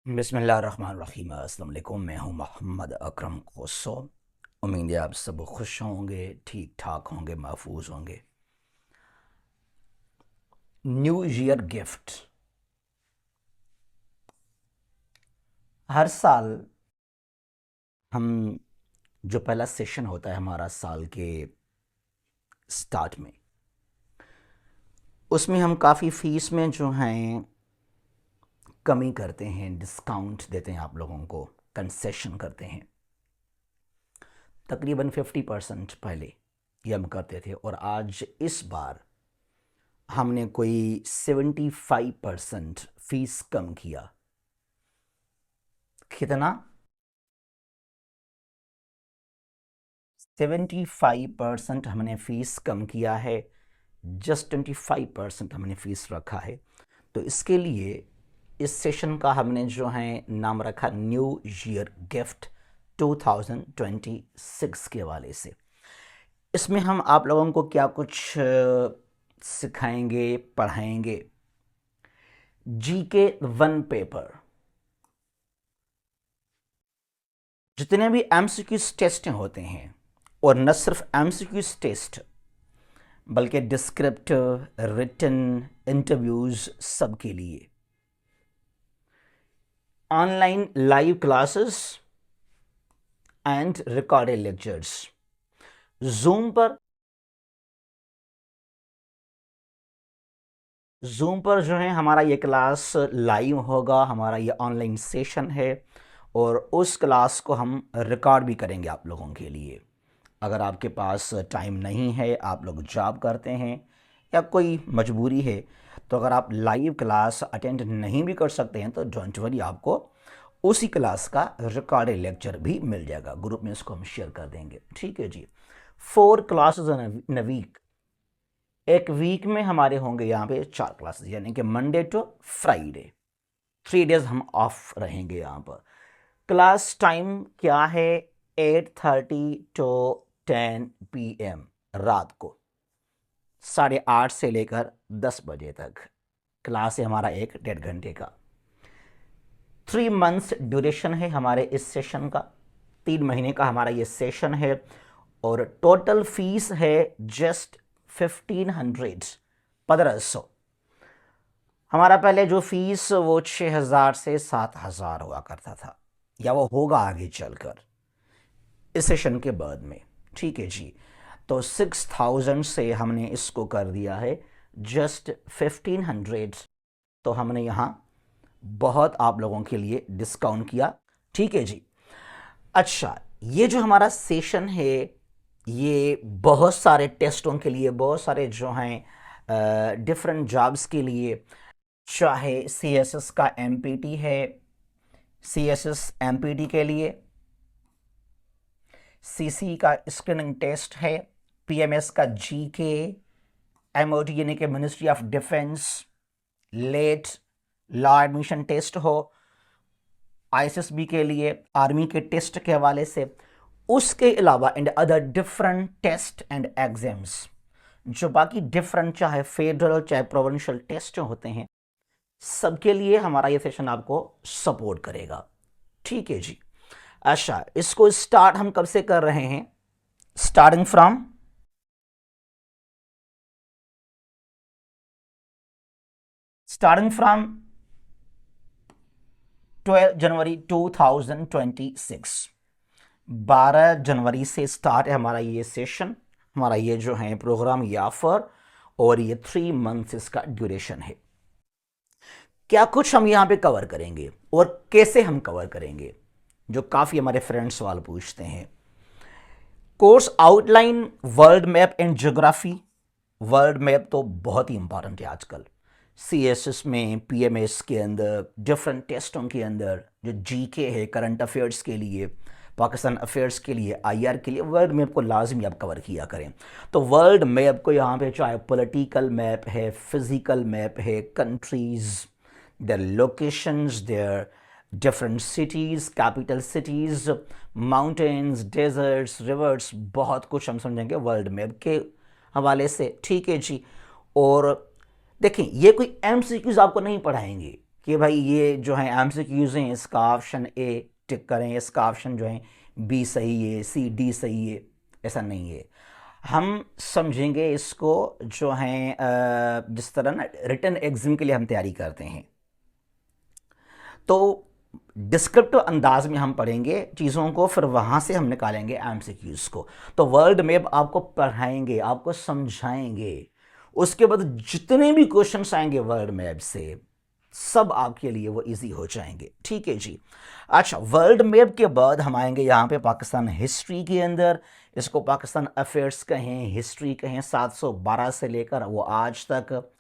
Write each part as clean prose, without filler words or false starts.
बिस्मिल्लाहिर्रहमानिर्रहीम। अस्सलाम वालेकुम। मैं हूं मोहम्मद अकरम कोसो। उम्मीद है आप सब खुश होंगे, ठीक ठाक होंगे, महफूज होंगे। New year gift. हर साल हम जो पहला सेशन होता है हमारा साल के स्टार्ट में, उसमें हम काफ़ी फ़ीस में जो हैं कमी करते हैं, डिस्काउंट देते हैं, आप लोगों को कंसेशन करते हैं। तकरीबन 50% पहले ये हम करते थे और आज इस बार हमने कोई 75% फीस कम किया। कितना? 75% हमने फीस कम किया है। जस्ट 25% हमने फीस रखा है। तो इसके लिए इस सेशन का हमने जो है नाम रखा न्यू ईयर गिफ्ट 2026 के हवाले से। इसमें हम आप लोगों को क्या कुछ सिखाएंगे, पढ़ाएंगे। जीके 1 पेपर, जितने भी एमसीक्यूज टेस्ट होते हैं, और न सिर्फ एमसीक्यूज टेस्ट बल्कि डिस्क्रिप्टिव, रिटन, इंटरव्यूज, सब के लिए online live classes and recorded lectures. Zoom पर जो है हमारा ये क्लास लाइव होगा, हमारा ये ऑनलाइन सेशन है और उस क्लास को हम रिकॉर्ड भी करेंगे आप लोगों के लिए। अगर आपके पास टाइम नहीं है, आप लोग जॉब करते हैं या कोई मजबूरी है, तो अगर आप लाइव क्लास अटेंड नहीं भी कर सकते हैं तो डोंट वरी, आपको उसी क्लास का रिकॉर्डेड लेक्चर भी मिल जाएगा। ग्रुप में इसको हम शेयर कर देंगे, ठीक है जी। 4 क्लासेस इन अ वीक। एक वीक में हमारे होंगे यहाँ पे 4 क्लासेस, यानी कि मंडे टू फ्राइडे 3 डेज हम ऑफ रहेंगे यहाँ पर। क्लास टाइम क्या है? 8:30 टू 10 PM रात को 8:30 से लेकर 10 बजे तक क्लास है हमारा, 1-1.5 घंटे का। 3 मंथ्स ड्यूरेशन है हमारे इस सेशन का, 3 महीने का हमारा ये सेशन है। और टोटल फीस है जस्ट 1500। हमारा पहले जो फीस वो 6000 से 7000 हुआ करता था, या वो होगा आगे चलकर इस सेशन के बाद में, ठीक है जी। तो 6000 से हमने इसको कर दिया है जस्ट 1500। तो हमने यहाँ बहुत आप लोगों के लिए डिस्काउंट किया, ठीक है जी। अच्छा, ये जो हमारा सेशन है ये बहुत सारे टेस्टों के लिए, बहुत सारे जो हैं डिफरेंट जॉब्स के लिए, चाहे सीएसएस का एमपीटी है, सीएसएस एमपीटी के लिए सीसी का स्क्रीनिंग टेस्ट है, पीएमएस का जीके, एमओटी यानी कि ministry of defence, late law admission test हो, आईएसएसबी के लिए आर्मी के टेस्ट के हवाले से, उसके अलावा and other different test and exams, जो बाकी डिफरेंट चाहे फेडरल चाहे प्रोविंशियल टेस्ट होते हैं, सबके लिए हमारा ये सेशन आपको सपोर्ट करेगा, ठीक है जी। अच्छा, इसको स्टार्ट हम कब से कर रहे हैं? स्टार्टिंग फ्रॉम स्टार्टिंग फ्रॉम 12 जनवरी 2026। 12 जनवरी से स्टार्ट है हमारा ये सेशन, हमारा ये जो है प्रोग्राम याफर, और ये 3 मंथ्स इसका ड्यूरेशन है। क्या कुछ हम यहाँ पे कवर करेंगे और कैसे हम कवर करेंगे, जो काफ़ी हमारे फ्रेंड्स सवाल पूछते हैं। Course outline, world map and geography. World map तो बहुत ही इंपॉर्टेंट है आजकल, सीएसएस में, पीएमएस के अंदर, डिफरेंट टेस्टों के अंदर, जो जीके है करंट अफेयर्स के लिए, पाकिस्तान अफेयर्स के लिए, आईआर के लिए, वर्ल्ड मैप को लाजमी आप कवर किया करें। तो वर्ल्ड मैप को यहाँ पे चाहे पॉलिटिकल मैप है, फिजिकल मैप है, countries, their locations, their different cities, capital cities, mountains, deserts, rivers, बहुत कुछ हम समझेंगे वर्ल्ड मैप के हवाले से, ठीक है जी। और देखें, ये कोई एमसीक्यूज आपको नहीं पढ़ाएंगे कि भाई ये जो है एमसीक्यूज़ हैं, इसका ऑप्शन ए टिक करें, इसका ऑप्शन जो है बी सही है, सी डी सही है, ऐसा नहीं है। हम समझेंगे इसको जो है जिस तरह ना रिटन एग्जाम के लिए हम तैयारी करते हैं, तो डिस्क्रिप्टिव अंदाज में हम पढ़ेंगे चीज़ों को, फिर वहाँ से हम निकालेंगे एमसीक्यूज़ को। तो वर्ल्ड मैप आपको पढ़ाएंगे, आपको समझाएंगे, उसके बाद जितने भी क्वेश्चंस आएंगे वर्ल्ड मैप से सब आपके लिए वो इजी हो जाएंगे। ठीक है जी। अच्छा, वर्ल्ड मैप के बाद हम आएंगे यहाँ पे पाकिस्तान हिस्ट्री के अंदर। इसको पाकिस्तान अफेयर्स कहें, हिस्ट्री कहें, 712 से लेकर वो आज तक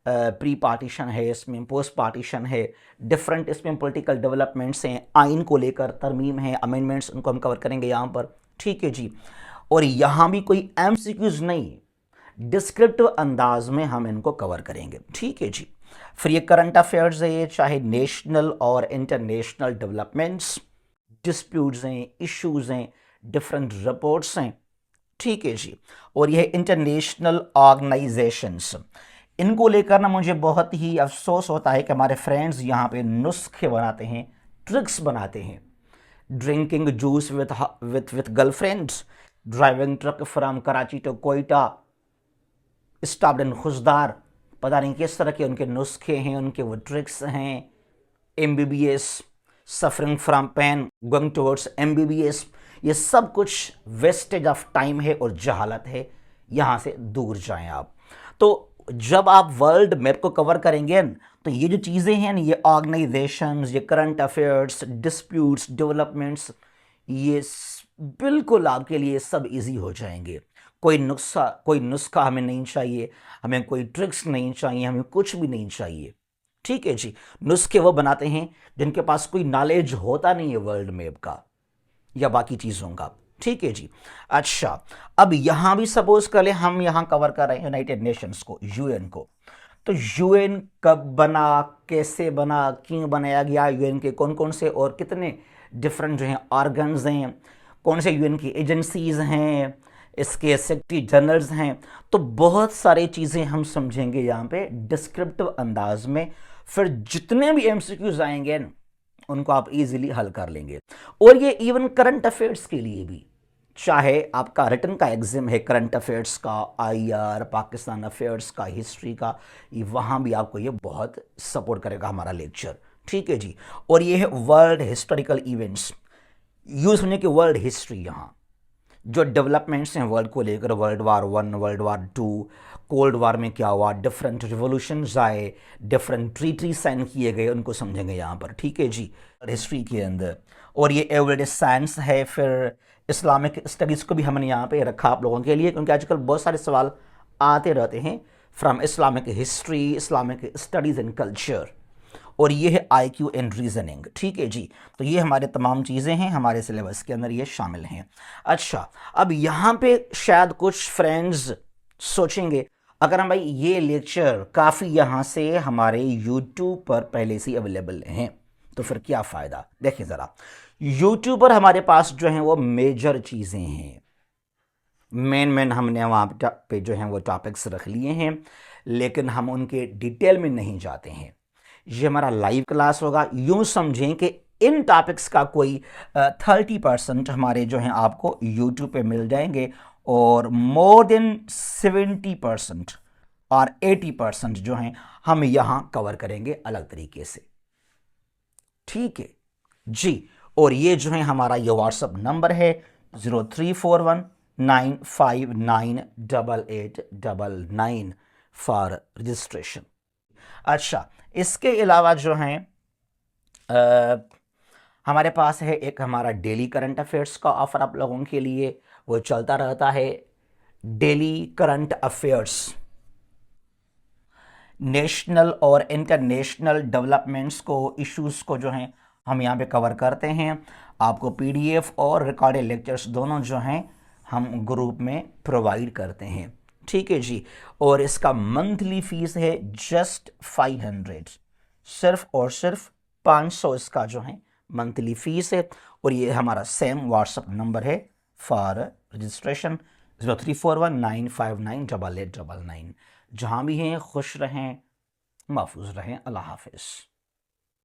प्री पार्टीशन है, इसमें पोस्ट पार्टीशन है, डिफरेंट इसमें पॉलिटिकल डेवलपमेंट्स हैं, आइन को लेकर तरमीम है, अमेंडमेंट्स, उनको हम कवर करेंगे यहाँ पर। ठीक है जी। और यहाँ भी कोई एमसीक्यूज नहीं, डिस्क्रिप्टिव अंदाज में हम इनको कवर करेंगे। ठीक है जी। फिर ये करंट अफेयर्स है, चाहे नेशनल और इंटरनेशनल डेवलपमेंट्स, डिस्प्यूट्स हैं, इश्यूज हैं, डिफरेंट रिपोर्ट्स हैं। ठीक है जी। और यह इंटरनेशनल ऑर्गेनाइजेशंस, इनको लेकर ना मुझे बहुत ही अफसोस होता है कि हमारे फ्रेंड्स यहाँ पे नुस्खे बनाते हैं, ट्रिक्स बनाते हैं। Drinking juice with girlfriends, driving truck from Karachi to Quetta, stopped in Khuzdar, पता नहीं किस तरह के उनके नुस्खे हैं, उनके वो ट्रिक्स हैं। MBBS, suffering from pain going towards MBBS, ये सब कुछ वेस्टेज ऑफ टाइम है और जहालत है, यहाँ से दूर जाएं आप। तो जब आप वर्ल्ड मैप को कवर करेंगे तो ये जो चीज़ें हैं ना, ये ऑर्गेनाइजेशंस, ये करंट अफेयर्स, डिस्प्यूट्स, डेवलपमेंट्स, ये बिल्कुल आपके लिए सब इजी हो जाएंगे। कोई नुस्खा हमें नहीं चाहिए, हमें कोई ट्रिक्स नहीं चाहिए, हमें कुछ भी नहीं चाहिए। ठीक है जी। नुस्खे वो बनाते हैं जिनके पास कोई नॉलेज होता नहीं है वर्ल्ड मैप का या बाकी चीज़ों का। ठीक है जी। अच्छा, अब यहां भी सपोज कर ले हम यहां कवर कर रहे हैं यूनाइटेड नेशंस को, यूएन को। तो यूएन कब बना, कैसे बना, क्यों बनाया गया, यूएन के कौन कौन से और कितने डिफरेंट जो हैं ऑर्गन्स हैं, कौन से यूएन की एजेंसीज हैं, इसके सेक्रेटरी जनरल्स हैं, तो बहुत सारी चीज़ें हम समझेंगे यहाँ पे डिस्क्रिप्टिव अंदाज में। फिर जितने भी एमसीक्यूज आएंगे उनको आप इजीली हल कर लेंगे। और ये इवन करंट अफेयर्स के लिए भी, चाहे आपका रिटन का एग्जाम है करंट अफेयर्स का, IR, पाकिस्तान अफेयर्स का, हिस्ट्री का, ये वहाँ भी आपको ये बहुत सपोर्ट करेगा हमारा लेक्चर। ठीक है जी। और ये है वर्ल्ड हिस्टोरिकल इवेंट्स, यूज होने की वर्ल्ड हिस्ट्री, यहाँ जो डेवलपमेंट्स हैं वर्ल्ड को लेकर, world war 1, world war 2, cold war में क्या हुआ, डिफरेंट रिवोल्यूशंस आए, डिफरेंट ट्रीटी साइन किए गए, उनको समझेंगे यहाँ पर। ठीक है जी, हिस्ट्री के अंदर। और ये एवरीडे साइंस है। फिर इस्लामिक स्टडीज़ को भी हमने यहाँ पे रखा आप लोगों के लिए, क्योंकि आजकल बहुत सारे सवाल आते रहते हैं from Islamic history, Islamic studies and culture. और ये है IQ एंड रीजनिंग। ठीक है जी। तो ये हमारे तमाम चीज़ें हैं, हमारे सिलेबस के अंदर ये शामिल हैं। अच्छा, अब यहाँ पे शायद कुछ फ्रेंड्स सोचेंगे, अगर हम भाई ये लेक्चर काफ़ी यहाँ से हमारे YouTube पर पहले से अवेलेबल हैं तो फिर क्या फ़ायदा। देखिए ज़रा, YouTube पर हमारे पास जो है वो मेजर चीज़ें हैं, मेन हमने वहाँ पे जो हैं वो टॉपिक्स रख लिए हैं, लेकिन हम उनके डिटेल में नहीं जाते हैं। ये हमारा लाइव क्लास होगा। यूं समझें कि इन टॉपिक्स का कोई 30% हमारे जो हैं आपको YouTube पे मिल जाएंगे, और मोर देन 70% और 80% जो हैं हम यहाँ कवर करेंगे अलग तरीके से। ठीक है जी। और ये जो है हमारा ये व्हाट्सअप नंबर है 034195988899 फॉर रजिस्ट्रेशन। अच्छा, इसके अलावा जो हैं हमारे पास है एक हमारा डेली करंट अफेयर्स का ऑफर आप लोगों के लिए, वो चलता रहता है। डेली करंट अफेयर्स, नेशनल और इंटरनेशनल डेवलपमेंट्स को, इश्यूज़ को जो हैं हम यहाँ पे कवर करते हैं। आपको PDF और रिकॉर्डेड लेक्चर्स दोनों जो हैं हम ग्रुप में प्रोवाइड करते हैं। ठीक है जी। और इसका मंथली फीस है जस्ट 500, सिर्फ और सिर्फ 500 इसका जो है मंथली फीस है। और ये हमारा सेम व्हाट्सअप नंबर है फॉर रजिस्ट्रेशन 034195988899। जहाँ भी हैं खुश रहें, महफूज रहें। अल्लाह हाफिज़।